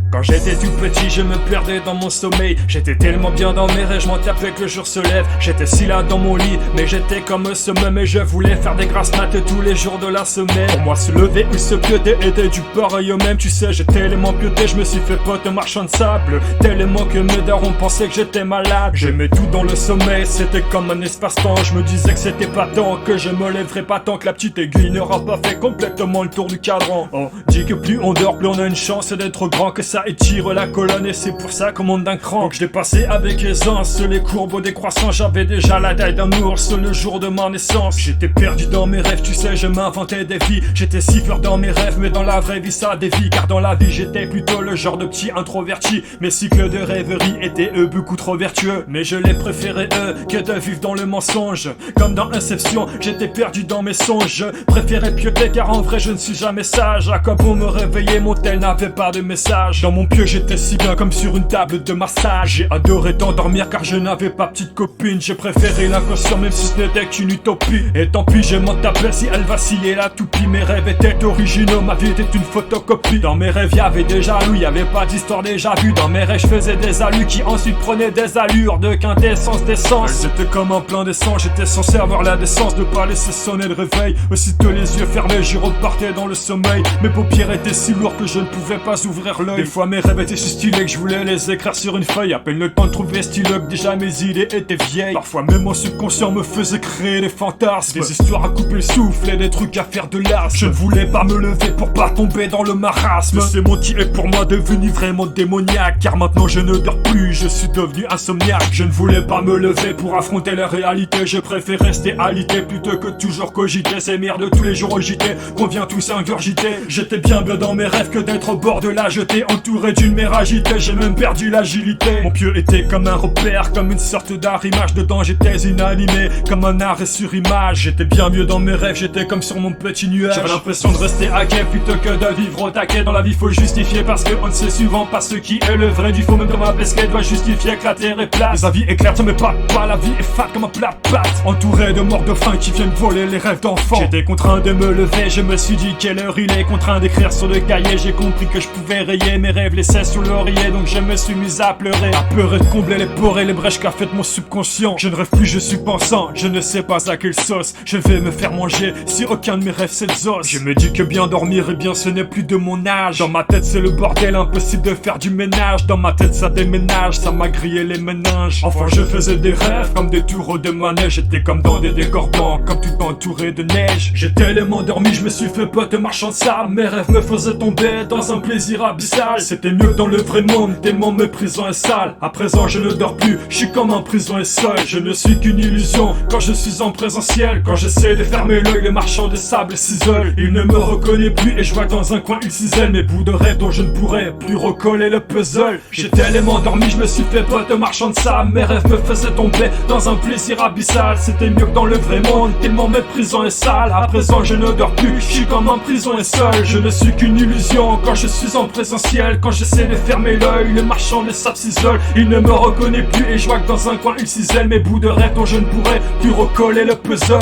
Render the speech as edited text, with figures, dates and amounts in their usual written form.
Quand j'étais tout petit, je me perdais dans mon sommeil. J'étais tellement bien dans mes rêves, je m'en tapais que le jour se lève. J'étais si là dans mon lit, mais j'étais comme ce même. Et je voulais faire des grasses maths tous les jours de la semaine. Pour moi, se lever ou se pioter était du pareil au même. Tu sais, j'étais tellement pioté, je me suis fait pote marchand de sable. Tellement que mes darons pensaient que j'étais malade. J'aimais tout dans le sommeil, c'était comme un espace-temps. Je me disais que c'était pas tant, que je me lèverais pas tant que la petite aiguille n'aura pas fait complètement le tour du cadran. On dit que plus on dort, plus on a une chance d'être grand, que ça étire la colonne et c'est pour ça qu'on monte d'un cran. Donc je l'ai passé avec aisance, les courbes décroissants. J'avais déjà la taille d'un ours le jour de ma naissance. J'étais perdu dans mes rêves, tu sais, je m'inventais des vies. J'étais si fort dans mes rêves, mais dans la vraie vie ça dévie. Car dans la vie j'étais plutôt le genre de petit introverti. Mes cycles de rêverie étaient eux beaucoup trop vertueux, mais je les préférais eux que de vivre dans le mensonge. Comme dans Inception, j'étais perdu dans mes songes. Je préférais pioter car en vrai je ne suis jamais sage. À quoi bon me réveiller, mon tel n'avait pas de message. Dans mon pieu j'étais si bien comme sur une table de massage. J'ai adoré t'endormir car je n'avais pas petite copine. J'ai préféré l'inconscient même si ce n'était qu'une utopie. Et tant pis je m'en tapais si elle vacillait la toupie. Mes rêves étaient originaux, ma vie était une photocopie. Dans mes rêves y'avait des jaloux, y'avait pas d'histoire déjà vue. Dans mes rêves je faisais des alus qui ensuite prenaient des allures de quintessence d'essence. C'était comme un plein d'essence, j'étais censé avoir la décence de pas laisser sonner le réveil. Aussitôt les yeux fermés je repartais dans le sommeil. Mes paupières étaient si lourdes que je ne pouvais pas ouvrir l'œil. Des fois mes rêves étaient si stylés que je voulais les écrire sur une feuille. À peine le temps de trouver styleux que déjà mes idées étaient vieilles. Parfois même mon subconscient me faisait créer des fantasmes, des histoires à couper le souffle et des trucs à faire de l'as. Je ne voulais pas me lever pour pas tomber dans le marasme. C'est mon qui est pour moi devenu vraiment démoniaque. Car maintenant je ne dors plus, je suis devenu insomniaque. Je ne voulais pas me lever pour affronter la réalité. Je préfère rester alité plutôt que toujours cogiter ces merdes tous les jours au JT qu'on vient tous ingurgiter. J'étais bien dans mes rêves que d'être au bord de la jetée, entouré d'une mer agitée, j'ai même perdu l'agilité. Mon pieu était comme un repère, comme une sorte d'arrimage. Dedans j'étais inanimé, comme un arrêt sur image. J'étais bien mieux dans mes rêves, j'étais comme sur mon petit nuage. J'avais l'impression de rester à quai plutôt que de vivre au taquet. Dans la vie faut justifier parce qu'on ne sait souvent pas ce qui est le vrai du faux. Même dans ma pesquette doit justifier que la terre est plate. Les avis éclairent, mais pas la vie est fat comme un plat de pâtes. Entouré de morts de faim qui viennent voler les rêves d'enfants. J'étais contraint de me lever, je me suis dit quelle heure il est. Contraint d'écrire sur le cahier, j'ai compris que je pouvais rayer mes rêves, laisser sous l'oreiller. Donc je me suis mis à pleurer, à peur de combler les pores et les brèches qu'a fait mon subconscient. Je ne rêve plus, je suis pensant, je ne sais pas à quelle sauce je vais me faire manger si aucun de mes rêves c'est le os. Je me dis que bien dormir, eh bien ce n'est plus de mon âge. Dans ma tête c'est le bordel, impossible de faire du ménage. Dans ma tête ça déménage, ça m'a grillé les méninges. Enfin je faisais des rêves comme des tours de manège. J'étais comme dans des décors blancs, comme tout entouré de neige. J'étais tellement dormi, je me suis fait pote marchand de sable. Mes rêves me faisaient tomber dans un plaisir abyssal. C'était mieux dans le vrai monde, tellement mes prisons est sale. À présent je ne dors plus, je suis comme un prison est seul. Je ne suis qu'une illusion quand je suis en présentiel. Quand j'essaie de fermer l'œil, les marchands de sable s'isolent. Il ne me reconnaît plus et je vois que dans un coin il cisèle mes bouts de rêve dont je ne pourrais plus recoller le puzzle. J'étais tellement dormi, je me suis fait pote marchand de sable. Mes rêves me faisaient tomber dans un plaisir abyssal. C'était mieux que dans le vrai monde, tellement mes prisons est sale. À présent je ne dors plus, je suis comme un prison est seul. Je ne suis qu'une illusion quand je suis en présentiel. Quand j'essaie de fermer l'œil, le marchand de sable s'isole. Il ne me reconnaît plus et je vois que dans un coin il cisèle mes bouts de rêve dont je ne pourrais plus recoller le puzzle.